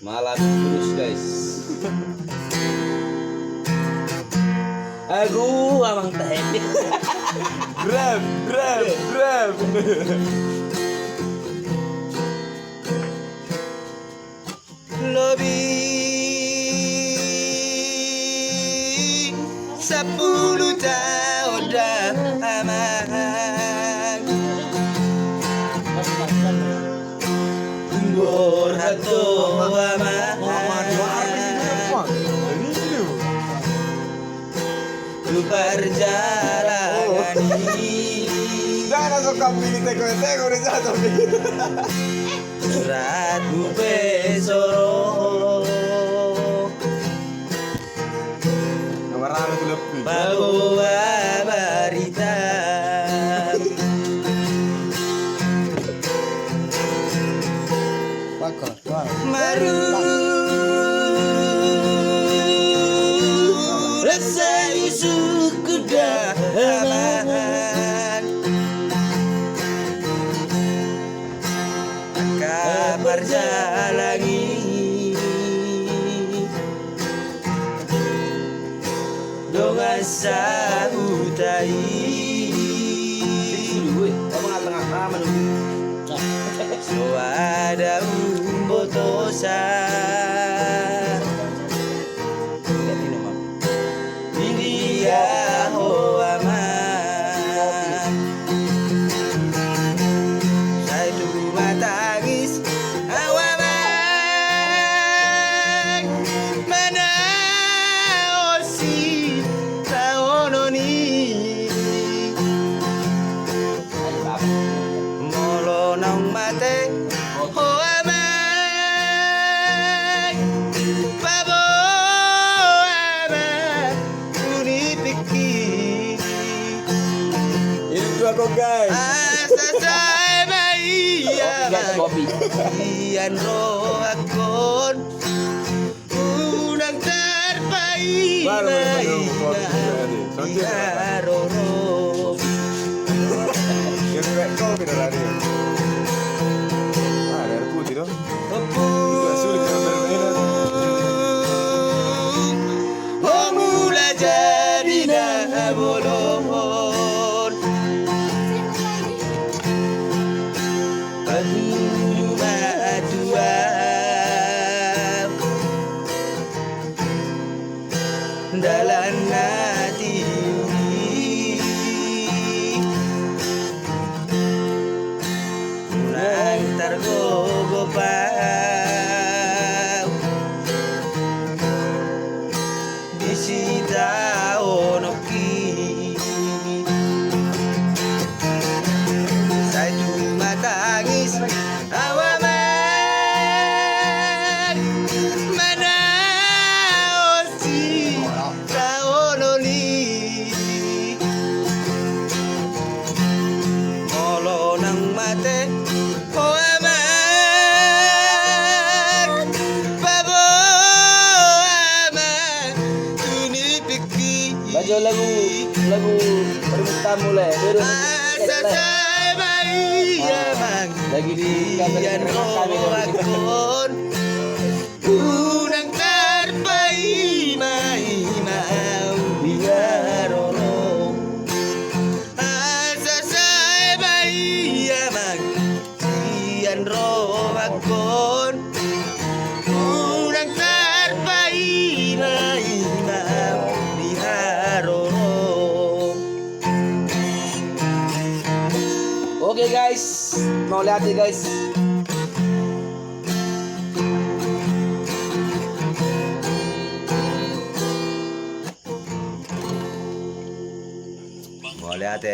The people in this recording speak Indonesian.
Malam terus guys. Aku amang tak happy. Grab. Lobi 10 tahun dah aman. Borhato aman. Ku perjalanan ini. Jangan suka pilih teko udah jatuh. Suratmu pesoro Nomor rame itu lebih. bawa berita baru rasa suku dahaman kabar jalani donga sautai so ada umbotosa India hoaman saya cuma tangis awaman mana osi taononi molo nang mate hoaman babo aman unipiki Ini dua kok guys. asasai maya ian roh akon unang terbaik roro Yang kayak kau tidak lari. Ada air putih dong. Sulit kan berbeda. oh mula jadi bolon Kedua dua dalam hati pulang tergogopau disita onoki saya cuma tangis awaman mana osi taononi molo nang mate awaman babo aman unipiki Baca lagu permintaan mulai asasai maya mang lagi di Iyan roakon unang terbaik mau biaroro asasai maya mang Iyan roakon unang terbaik mau biaroro. Oke guys, mau lihat nih guys. Mau lihat